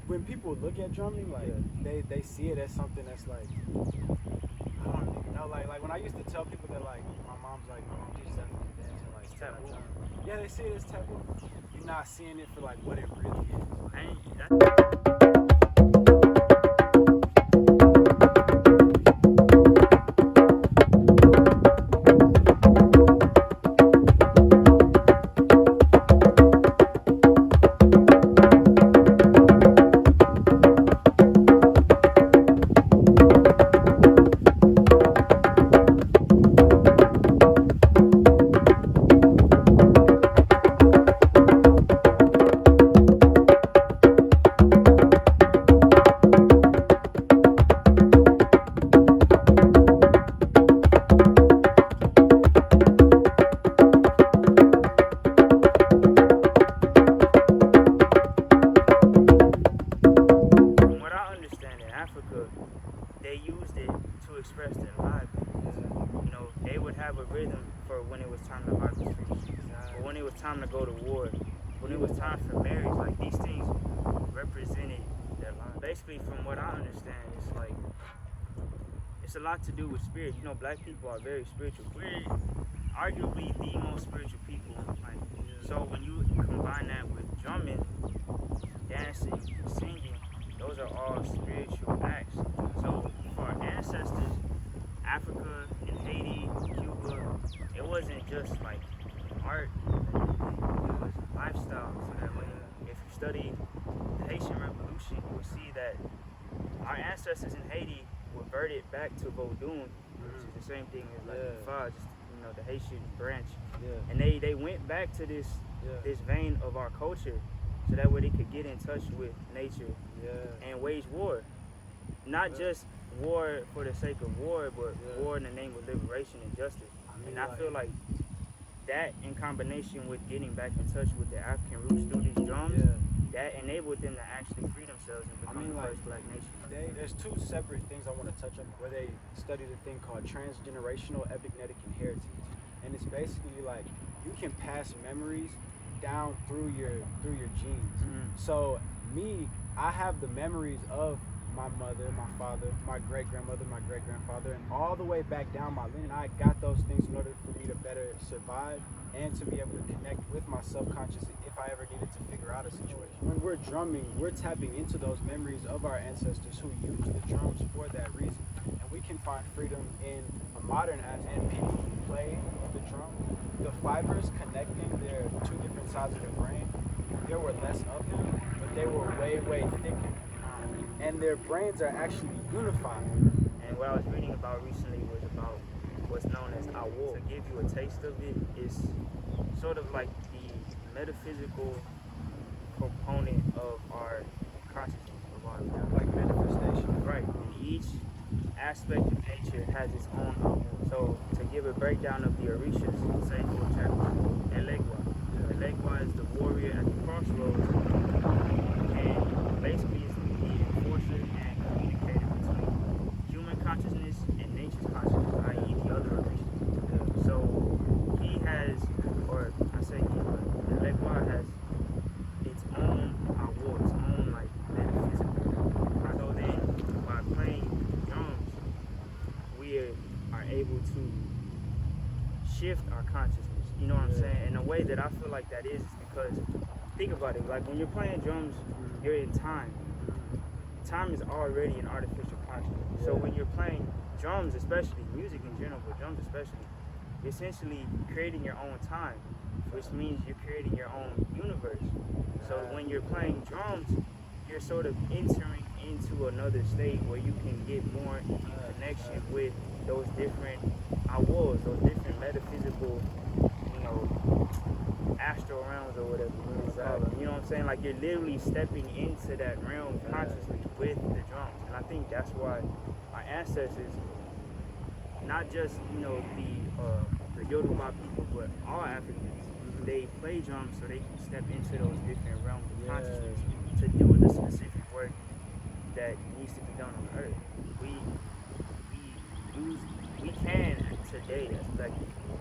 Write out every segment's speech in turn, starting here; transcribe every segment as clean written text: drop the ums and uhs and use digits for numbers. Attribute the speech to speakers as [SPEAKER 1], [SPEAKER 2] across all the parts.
[SPEAKER 1] when people look at drumming, like they see it as something that's like, I don't even know, like when I used to tell people that like my mom teaches African dance and like
[SPEAKER 2] taboo.
[SPEAKER 1] Yeah, they see it as taboo. You're not seeing it for like what it really is.
[SPEAKER 2] They used it to express their livelihoods. You know, they would have a rhythm for when it was time to harvest fruit, or when it was time to go to war, when it was time for marriage. Like, these things represented their lives. Basically, from what I understand, it's like, it's a lot to do with spirit. You know, black people are very spiritual. We're arguably the most spiritual people on the planet. So when you combine that with drumming, dancing, singing, those are all spiritual acts. So for our ancestors, Africa and Haiti, Cuba, it wasn't just like art, it was lifestyle. So that when if you study the Haitian Revolution, you will see that our ancestors in Haiti reverted back to Vodun, which is the same thing as like Ifa, just the Haitian branch. And they went back to this vein of our culture, so that way they could get in touch with nature and wage war. Not just war for the sake of war, but war in the name of liberation and justice. And I feel like that, in combination with getting back in touch with the African roots through these drums, that enabled them to actually free themselves and become the first black nation.
[SPEAKER 1] There's two separate things I want to touch on where they study the thing called transgenerational epigenetic inheritance. And it's basically like you can pass memories down through your genes. So I have the memories of my mother, my father, my great-grandmother, my great-grandfather, and all the way back down my lineage. I got those things in order for me to better survive and to be able to connect with my subconscious if I ever needed to figure out a situation. When we're drumming, we're tapping into those memories of our ancestors who used the drums for that reason. And we can find freedom in a modern and people who play the drum. The fibers connecting their two different sides of the brain, there were less of them, but they were way, way thicker. And their brains are actually unified.
[SPEAKER 2] And what I was reading about recently was about what's known as awo. To give you a taste of it, is sort of like the metaphysical component of our consciousness, of our
[SPEAKER 1] like manifestation.
[SPEAKER 2] Right. Each aspect of nature has its own awo. So to give a breakdown of the Orishas, say for example, Elegua. Elegua is the warrior at the crossroads, and basically it's the enforcer and communicator between human consciousness and nature's consciousness, i.e. the other Orishas. So he has, or I say he, but Elegua has its own awo, its own like metaphysical. So then by playing drums, we are able to shift our consciousness. You know what I'm saying? And the way that I feel like that is because, think about it, like when you're playing drums, you're in time. Time is already an artificial consciousness. So when you're playing drums, especially, music in general, but drums especially, you're essentially creating your own time, which means you're creating your own universe. So when you're playing drums, you're sort of entering into another state where you can get more in connection with those different awos, those different metaphysical, astral realms or whatever you want to call them. You know what I'm saying? Like you're literally stepping into that realm consciously with the drums. And I think that's why our ancestors, not just, the Yoruba people, but all Africans, they play drums so they can step into those different realms of consciousness to do the specific work that needs to be done on earth. We can today as black people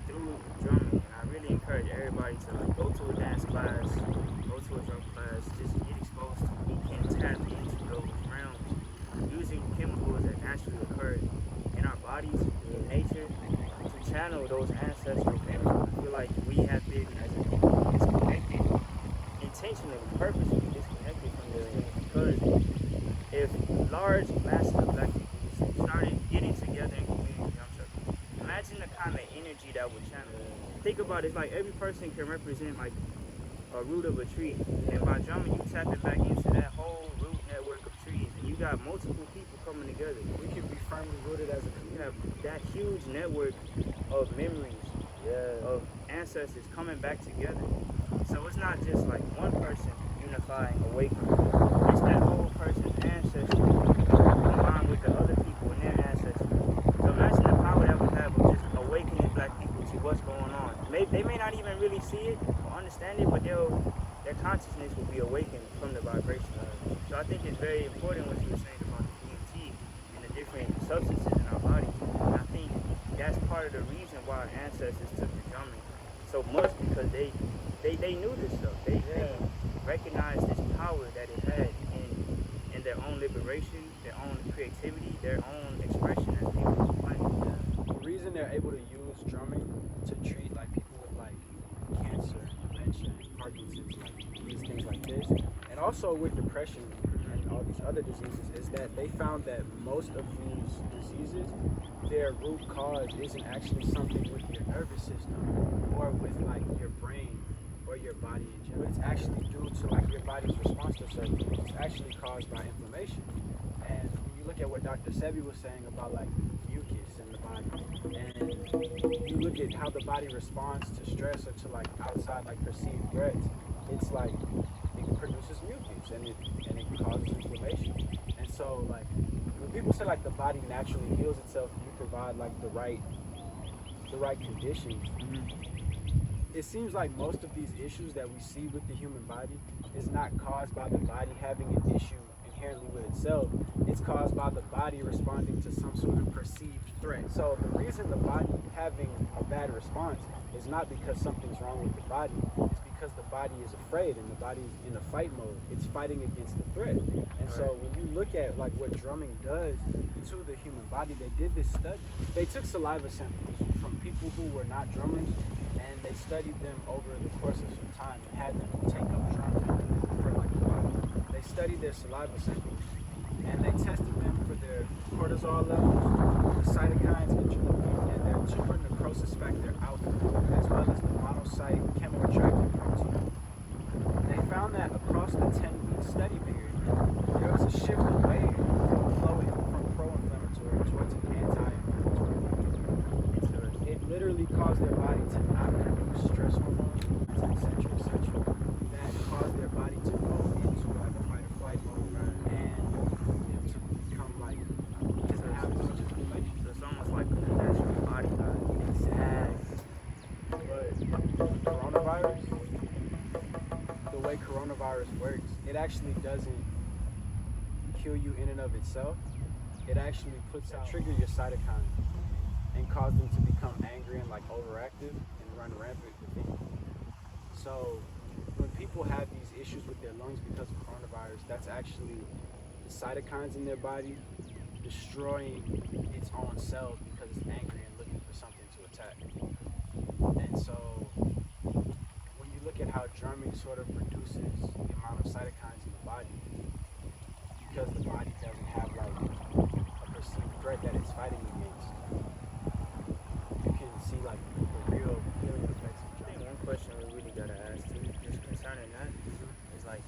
[SPEAKER 2] through drumming. And I really encourage everybody to go to a dance class, go to a drum class, just get exposed to those ancestral memories. I feel like we have been, as a people, disconnected, intentionally, purposely disconnected from these things, because if large masses of black people just started getting together in community drum circles, imagine the kind of energy that would channel. Think about it, it's like every person can represent like a root of a tree, and by drumming you tap it back into that whole root network of trees, and you got multiple people coming together.
[SPEAKER 1] We can be firmly rooted as a community.
[SPEAKER 2] You have that huge network of memories, of ancestors coming back together. So it's not just like one person unifying, awakening. It's that whole person's ancestry combined with the other people and their ancestry. So imagine the power that we have of just awakening black people to what's going on. They may not even really see it or understand it, but their consciousness will be awakened from the vibration. So I think it's very important what you were saying about the DMT and the different substances in our body. And I think that's part of the reason why our ancestors took to drumming so much, because they knew this stuff. They recognized this power that it had in their own liberation, their own creativity, their own expression as people playing.
[SPEAKER 1] The reason they're able to use drumming to treat like people with like cancer, dementia, Parkinson's, like these things like this, and also with depression and all these other diseases, is that they found that most of these diseases, their root cause isn't actually something with your nervous system or with like your brain or your body in general. It's actually due to like your body's response to certain things. It's actually caused by inflammation. And when you look at what Dr. Sebi was saying about like mucus in the body, and you look at how the body responds to stress or to like outside like perceived threats, it's like it produces mucus and it causes inflammation. And so like when people say like the body naturally heals itself, you provide like the right conditions. It seems like most of these issues that we see with the human body is not caused by the body having an issue inherently with itself. It's caused by the body responding to some sort of perceived threat. So the reason the body having a bad response is not because something's wrong with the body. It's because the body is afraid and the body is in a fight mode. It's fighting against the threat. And so when you look at like what drumming does to the human body, they did this study. They took saliva samples from people who were not drummers, and they studied them over the course of some time and had them take up drumming for like a while. They studied their saliva samples and they tested them for their cortisol levels, the cytokines, and their tumor necrosis factor alpha, as well as the monocyte chemoattractant protein. They found that across the 10-week study period, there was a shift away from pro-inflammatory towards an anti-inflammatory. It literally caused their body to not produce stress hormones, etc., that caused their body to go into like a fight or flight mode, and to become like, to have as much inflammation.
[SPEAKER 2] So it's almost like a natural body guide.
[SPEAKER 1] Exactly. But coronavirus, the way coronavirus works, it actually doesn't kill you in and of itself. It actually trigger your cytokines and cause them to become angry and like overactive and run rampant within you. So when people have these issues with their lungs because of coronavirus, that's actually the cytokines in their body destroying its own cells because it's angry and looking for something to attack. And so when you look at how drumming sort of reduces the amount of cytokines in the body, because the body doesn't have like a perceived threat that it's fighting against, you can see like the real healing effects of
[SPEAKER 2] I think
[SPEAKER 1] drumming.
[SPEAKER 2] one question we really gotta ask too, just concerning that, is like,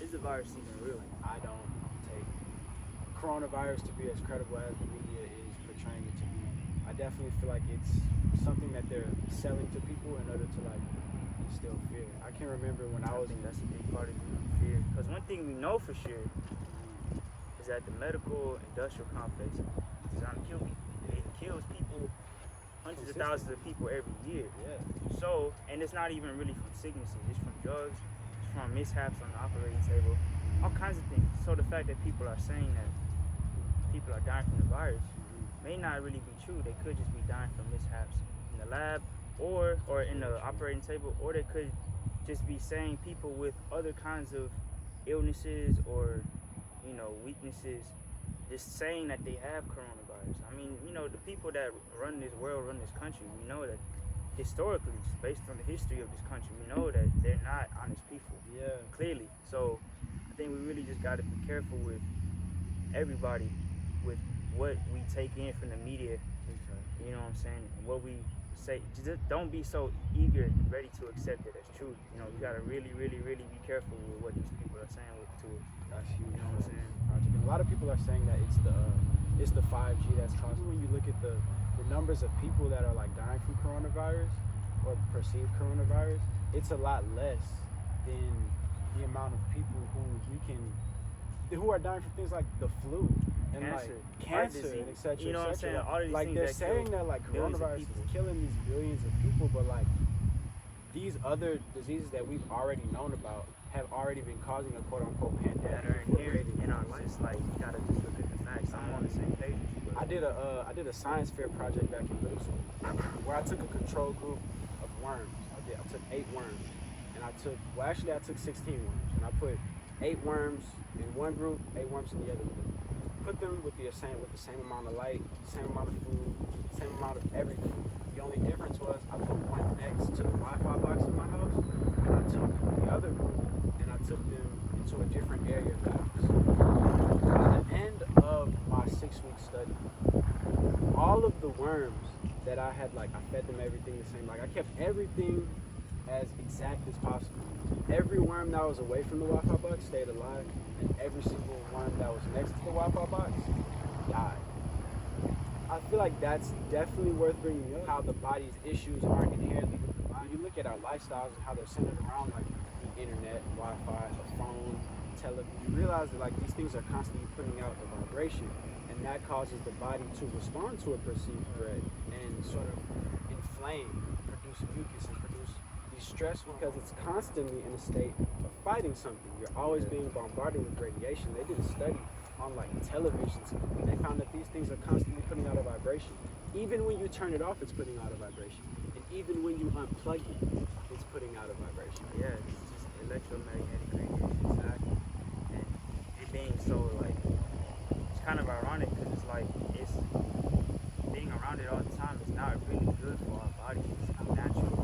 [SPEAKER 2] is the virus even real?
[SPEAKER 1] I don't take coronavirus to be as credible as the media is portraying it to be. I definitely feel like it's something that they're selling to people in order to like instill fear. I can remember when I was
[SPEAKER 2] think that's a big part of fear. Because one thing we know for sure is that the medical industrial complex is trying to kill people. It kills people, hundreds of thousands of people every year.
[SPEAKER 1] Yeah.
[SPEAKER 2] So, and it's not even really from sicknesses, it's from drugs, it's from mishaps on the operating table, all kinds of things. So the fact that people are saying that people are dying from the virus may not really be true. They could just be dying from mishaps in the lab or in the operating table, or they could just be saying people with other kinds of illnesses or, you know, weaknesses it's saying that they have coronavirus. I mean, you know, the people that run this world, run this country, we know that historically, just based on the history of this country, we know that they're not honest people.
[SPEAKER 1] Yeah.
[SPEAKER 2] Clearly. So I think we really just got to be careful with everybody, with what we take in from the media.
[SPEAKER 1] Exactly.
[SPEAKER 2] You know what I'm saying? And what we say. Just don't be so eager and ready to accept it as truth. You know, you got to really, really, really be careful with what these people are saying to us.
[SPEAKER 1] That's huge.
[SPEAKER 2] You know what I'm saying?
[SPEAKER 1] A lot of people are saying that it's the 5G that's causing. When you look at the numbers of people that are like dying from coronavirus or perceived coronavirus, it's a lot less than the amount of people who are dying from things like the flu and cancer and etc.
[SPEAKER 2] You know what I'm saying? All of these
[SPEAKER 1] like
[SPEAKER 2] things
[SPEAKER 1] they're
[SPEAKER 2] that
[SPEAKER 1] saying that like coronavirus is killing these billions of people, but like these other diseases that we've already known about have already been causing a quote unquote pandemic
[SPEAKER 2] that are inherent in our lives. Like, you gotta just look at the facts. I'm on the same page.
[SPEAKER 1] I did a science fair project back in middle school where I took a control group of worms. I took 8 worms, and I took 16 worms, and I put 8 worms in one group, 8 worms in the other group. Put them with the same amount of light, same amount of food, same amount of everything. The only difference was I put one next to the Wi-Fi box in my house, and I took the other group and I took them into a different area of the house. At the end of my 6-week study, all of the worms that I had, like, I fed them everything the same. Like, I kept everything as exact as possible. Every worm that was away from the Wi-Fi box stayed alive, and every single worm that was next to the Wi-Fi box died. I feel like that's definitely worth bringing up, how the body's issues aren't inherently with the body. You look at our lifestyles and how they're centered around like the internet, Wi-Fi, a phone, television. You realize that like these things are constantly putting out a vibration, and that causes the body to respond to a perceived threat and sort of inflame, produce mucus, and produce these stress because it's constantly in a state of fighting something. You're always being bombarded with radiation. They did a study on like televisions, and they found that these things are constantly putting out a vibration. Even when you turn it off, it's putting out a vibration. And even when you unplug it, it's putting out a vibration.
[SPEAKER 2] Yeah, it's just electromagnetic radiation. Exactly. And it being so like, it's kind of ironic because it's like, it's being around it all the time is not really good for our bodies. It's not natural.